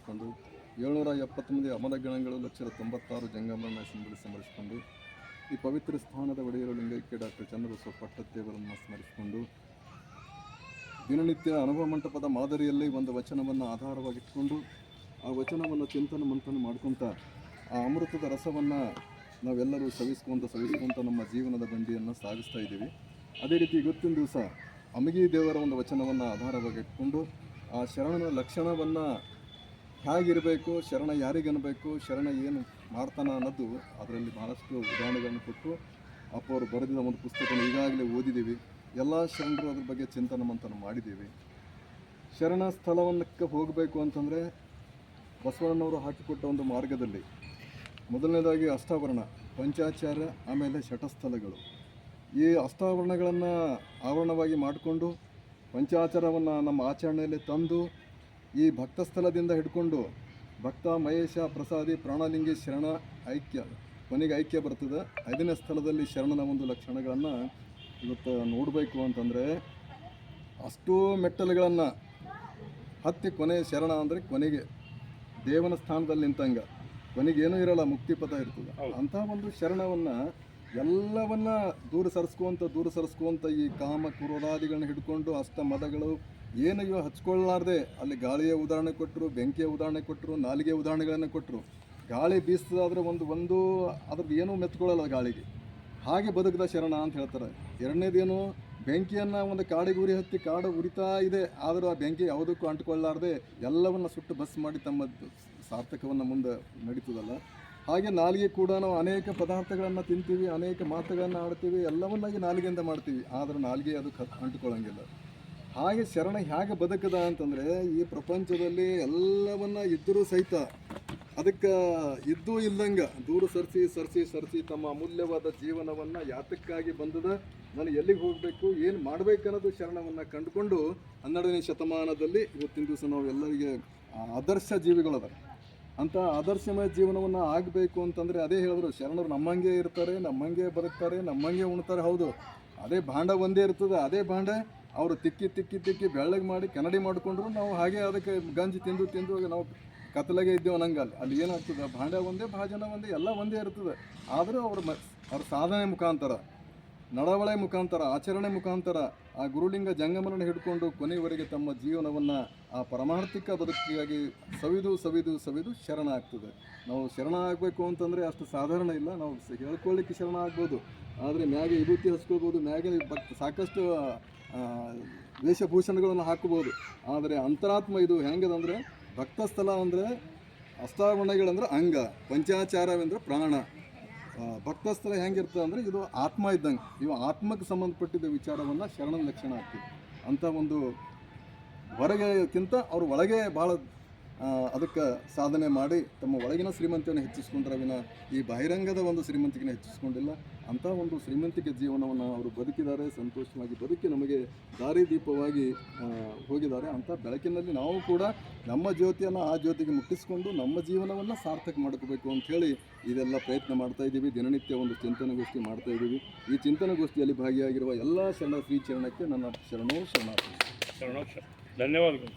ಸ್ಮರಿಸಿಕೊಂಡು 770 ಅಮರಗಣಗಳು 196 ಜಂಗಮರನ್ನ ಸ್ಮರಿಸಿಕೊಂಡು ಈ ಪವಿತ್ರ ಸ್ಥಾನದ ಒಡೆಯರು ಲಿಂಗೈಕ್ಯ ಡಾಕ್ಟರ್ ಚಂದ್ರಬಸವ ಪಟ್ಟತ್ತೇವರನ್ನು ಸ್ಮರಿಸಿಕೊಂಡು ದಿನನಿತ್ಯ ಅನುಭವ ಮಂಟಪದ ಮಾದರಿಯಲ್ಲಿ ಒಂದು ವಚನವನ್ನು ಆಧಾರವಾಗಿಟ್ಕೊಂಡು ಆ ವಚನವನ್ನು ಚಿಂತನೆ ಮಂಥನ ಮಾಡ್ಕೊತ ಆ ಅಮೃತದ ರಸವನ್ನು ನಾವೆಲ್ಲರೂ ಸವಿಸ್ಕೊಂತ ನಮ್ಮ ಜೀವನದ ಬಂಡಿಯನ್ನು ಸಾಗಿಸ್ತಾ ಇದ್ದೀವಿ. ಅದೇ ರೀತಿ ಇವತ್ತಿನ ದಿವಸ ಅಮಗಿ ದೇವರ ಒಂದು ವಚನವನ್ನು ಆಧಾರವಾಗಿಟ್ಕೊಂಡು ಆ ಶರಣನ ಲಕ್ಷಣವನ್ನು ಹೇಗಿರಬೇಕು, ಶರಣ ಯಾರಿಗನ್ನಬೇಕು, ಶರಣ ಏನು ಮಾಡ್ತಾನ ಅನ್ನೋದು ಅದರಲ್ಲಿ ಭಾಳಷ್ಟು ಉದಾಹರಣೆಗಳನ್ನು ಕೊಟ್ಟು ಅವರು ಬರೆದಿದ್ದ ಒಂದು ಪುಸ್ತಕವನ್ನು ಈಗಾಗಲೇ ಓದಿದ್ದೀವಿ. ಎಲ್ಲ ಶರಣರು ಅದ್ರ ಬಗ್ಗೆ ಚಿಂತನೆ ಮಂಥನ ಮಾಡಿದ್ದೀವಿ. ಶರಣ ಸ್ಥಳವನ್ನಕ್ಕೆ ಹೋಗಬೇಕು ಅಂತಂದರೆ ಬಸವಣ್ಣನವರು ಹಾಕಿಕೊಟ್ಟ ಒಂದು ಮಾರ್ಗದಲ್ಲಿ ಮೊದಲನೇದಾಗಿ ಅಷ್ಟಾವರಣ, ಪಂಚಾಚಾರ್ಯ, ಆಮೇಲೆ ಶಟಸ್ಥಲಗಳು. ಈ ಅಷ್ಟಾವರಣಗಳನ್ನು ಆವರಣವಾಗಿ ಮಾಡಿಕೊಂಡು ಪಂಚಾಚಾರವನ್ನು ನಮ್ಮ ಆಚರಣೆಯಲ್ಲಿ ತಂದು ಈ ಭಕ್ತ ಸ್ಥಳದಿಂದ ಹಿಡ್ಕೊಂಡು ಭಕ್ತ, ಮಹೇಶ, ಪ್ರಸಾದಿ, ಪ್ರಾಣಲಿಂಗಿ, ಶರಣ, ಐಕ್ಯ, ಕೊನೆಗೆ ಐಕ್ಯ ಬರ್ತದೆ. 5ನೇ ಸ್ಥಳದಲ್ಲಿ ಶರಣನ ಒಂದು ಲಕ್ಷಣಗಳನ್ನು ಇವತ್ತು ನೋಡಬೇಕು ಅಂತಂದರೆ ಅಷ್ಟೂ ಮೆಟ್ಟಲುಗಳನ್ನು ಹತ್ತಿ ಕೊನೆ ಶರಣ ಅಂದರೆ ಕೊನೆಗೆ ದೇವನ ಸ್ಥಾನದಲ್ಲಿ ನಿಂತಂಗೆ ಕೊನೆಗೇನೂ ಇರಲ್ಲ, ಮುಕ್ತಿಪಥ ಇರ್ತದೆ. ಅಂಥ ಒಂದು ಶರಣವನ್ನು ಎಲ್ಲವನ್ನ ದೂರ ಸರಿಸ್ಕೊಂತ ಈ ಕಾಮ ಕ್ರೋಧಾದಿಗಳನ್ನ ಹಿಡ್ಕೊಂಡು ಅಷ್ಟ ಮದಗಳು ಏನು ಇವ ಹಚ್ಕೊಳ್ಳಾರ್ದೆ ಅಲ್ಲಿ ಗಾಳಿಯ ಉದಾಹರಣೆ ಕೊಟ್ಟರು, ಬೆಂಕಿಯ ಉದಾಹರಣೆ ಕೊಟ್ಟರು, ನಾಲಿಗೆ ಉದಾಹರಣೆಗಳನ್ನು ಕೊಟ್ಟರು. ಗಾಳಿ ಬೀಸ್ತದಾದರೆ ಒಂದು ಅದ್ರದ್ದು ಏನೂ ಮೆತ್ಕೊಳ್ಳಲ್ಲ ಗಾಳಿಗೆ, ಹಾಗೆ ಬದುಕದ ಶರಣ ಅಂತ ಹೇಳ್ತಾರೆ. ಎರಡನೇದೇನು, ಬೆಂಕಿಯನ್ನು ಒಂದು ಕಾಡಿಗೆ ಉರಿ ಹತ್ತಿ ಕಾಡು ಉರಿತಾ ಇದೆ, ಆದರೂ ಆ ಬೆಂಕಿ ಯಾವುದಕ್ಕೂ ಅಂಟ್ಕೊಳ್ಳಾರ್ದೆ ಎಲ್ಲವನ್ನು ಸುಟ್ಟು ಬಸ್ ಮಾಡಿ ತಮ್ಮ ಸಾರ್ಥಕವನ್ನು ಮುಂದೆ ನಡೀತದಲ್ಲ. ಹಾಗೆ ನಾಲಿಗೆ ಕೂಡ ನಾವು ಅನೇಕ ಪದಾರ್ಥಗಳನ್ನು ತಿಂತೀವಿ, ಅನೇಕ ಮಾತುಗಳನ್ನು ಆಡ್ತೀವಿ, ಎಲ್ಲವನ್ನಾಗಿ ನಾಲಿಗೆಯಿಂದ ಮಾಡ್ತೀವಿ, ಆದರೆ ನಾಲಿಗೆ ಅದಕ್ಕೆ ಅಂಟ್ಕೊಳ್ಳೋಂಗಿಲ್ಲ. ಹಾಗೆ ಶರಣ ಹೇಗೆ ಬದುಕದ ಅಂತಂದರೆ ಈ ಪ್ರಪಂಚದಲ್ಲಿ ಎಲ್ಲವನ್ನ ಇದ್ದರೂ ಸಹಿತ ಅದಕ್ಕೆ ಇದ್ದೂ ಇಲ್ಲಂಗೆ ದೂರ ಸರಿಸಿ ತಮ್ಮ ಅಮೂಲ್ಯವಾದ ಜೀವನವನ್ನು ಯಾತಕ್ಕಾಗಿ ಬಂದದ, ನಾನು ಎಲ್ಲಿಗೆ ಹೋಗಬೇಕು, ಏನು ಮಾಡಬೇಕನ್ನೋದು ಶರಣವನ್ನು ಕಂಡುಕೊಂಡು 12ನೇ ಶತಮಾನದಲ್ಲಿ ಇವತ್ತಿನ ದಿವಸ ನಾವು ಎಲ್ಲರಿಗೆ ಆದರ್ಶ ಜೀವಿಗಳದ. ಅಂಥ ಆದರ್ಶಮಯ ಜೀವನವನ್ನು ಆಗಬೇಕು ಅಂತಂದರೆ ಅದೇ ಹೇಳಿದ್ರು, ಶರಣರು ನಮ್ಮಂಗೆ ಇರ್ತಾರೆ, ನಮ್ಮಂಗೆ ಬದುಕ್ತಾರೆ, ನಮ್ಮಂಗೆ ಉಣ್ತಾರೆ. ಹೌದು, ಅದೇ ಭಾಂಡ ಒಂದೇ ಇರ್ತದೆ. ಅದೇ ಭಾಂಡ ಅವರು ತಿಕ್ಕಿ ಬೆಳ್ಳಗೆ ಮಾಡಿ ಕನ್ನಡಿ ಮಾಡಿಕೊಂಡ್ರು ನಾವು ಹಾಗೆ ಅದಕ್ಕೆ ಗಂಜಿ ತಿಂದು ನಾವು ಕತ್ತಲಾಗೆ ಇದ್ದೇವೆ ಅನ್ನಂಗೆ. ಅಲ್ಲಿ ಏನಾಗ್ತದೆ, ಭಾಂಡ ಒಂದೇ, ಭಾಜನ ಒಂದೇ, ಎಲ್ಲ ಒಂದೇ ಇರ್ತದೆ. ಆದರೂ ಅವ್ರ ಸಾಧನೆ ಮುಖಾಂತರ, ನಡವಳೆ ಮುಖಾಂತರ, ಆಚರಣೆ ಮುಖಾಂತರ ಆ ಗುರುಲಿಂಗ ಜಂಗಮರನ್ನು ಹಿಡ್ಕೊಂಡು ಕೊನೆಯವರೆಗೆ ತಮ್ಮ ಜೀವನವನ್ನು ಆ ಪರಮಾರ್ಥಿಕ ಬದುಕಿಗಾಗಿ ಸವಿದು ಶರಣ ಆಗ್ತದೆ. ನಾವು ಶರಣ ಆಗಬೇಕು ಅಂತಂದರೆ ಅಷ್ಟು ಸಾಧಾರಣ ಇಲ್ಲ. ನಾವು ಹೇಳ್ಕೊಳ್ಳಿಕ್ಕೆ ಶರಣ ಆಗ್ಬೋದು, ಆದರೆ ಮ್ಯಾಗೆ ವಿಭೂತಿ ಹಚ್ಕೊಳ್ಬೋದು, ಮ್ಯಾಗೆ ಸಾಕಷ್ಟು ವೇಷಭೂಷಣಗಳನ್ನು ಹಾಕ್ಬೋದು. ಆದರೆ ಅಂತರಾತ್ಮ ಇದು ಹೆಂಗದಂದರೆ, ಭಕ್ತಸ್ಥಳ ಅಂದರೆ ಅಷ್ಟಾವರಣಗಳಂದ್ರೆ ಅಂಗ, ಪಂಚಾಚಾರವೆಂದ್ರೆ ಪ್ರಾಣ. ಭಕ್ತಸ್ಥಳ ಹೆಂಗಿರ್ತದೆ ಅಂದರೆ ಇದು ಆತ್ಮ ಇದ್ದಂಗೆ, ಇವು ಆತ್ಮಕ್ಕೆ ಸಂಬಂಧಪಟ್ಟಿದ್ದ ವಿಚಾರವನ್ನು ಶರಣನ ಲಕ್ಷಣ ಆಗ್ತದೆ. ಅಂಥ ಒಂದು ಹೊರಗೆಕ್ಕಿಂತ ಅವ್ರ ಒಳಗೆ ಭಾಳ ಅದಕ್ಕೆ ಸಾಧನೆ ಮಾಡಿ ತಮ್ಮ ಒಳಗಿನ ಶ್ರೀಮಂತಿಯನ್ನು ಹೆಚ್ಚಿಸ್ಕೊಂಡ್ರೆ ವಿನ ಈ ಬಹಿರಂಗದ ಒಂದು ಶ್ರೀಮಂತಿಕೆನ ಹೆಚ್ಚಿಸ್ಕೊಂಡಿಲ್ಲ. ಅಂಥ ಒಂದು ಶ್ರೀಮಂತಿಕೆ ಜೀವನವನ್ನು ಅವರು ಬದುಕಿದ್ದಾರೆ, ಸಂತೋಷವಾಗಿ ಬದುಕಿ ನಮಗೆ ದಾರಿದೀಪವಾಗಿ ಹೋಗಿದ್ದಾರೆ. ಅಂಥ ಬೆಳಕಿನಲ್ಲಿ ನಾವು ಕೂಡ ನಮ್ಮ ಜ್ಯೋತಿಯನ್ನು ಆ ಜ್ಯೋತಿಗೆ ಮುಟ್ಟಿಸ್ಕೊಂಡು ನಮ್ಮ ಜೀವನವನ್ನು ಸಾರ್ಥಕ ಮಾಡ್ಕೋಬೇಕು ಅಂಥೇಳಿ ಇದೆಲ್ಲ ಪ್ರಯತ್ನ ಮಾಡ್ತಾಯಿದ್ದೀವಿ. ದಿನನಿತ್ಯ ಒಂದು ಚಿಂತನಗೋಷ್ಠಿ ಮಾಡ್ತಾಯಿದ್ದೀವಿ. ಈ ಚಿಂತನಗೋಷ್ಠಿಯಲ್ಲಿ ಭಾಗಿಯಾಗಿರುವ ಎಲ್ಲ ಶರಣ ಶ್ರೀ ಚರಣಕ್ಕೆ ನನ್ನ ಶರಣೋ ಶರಣಾರ್ಥಿ. ಧನ್ಯವಾದಗಳು.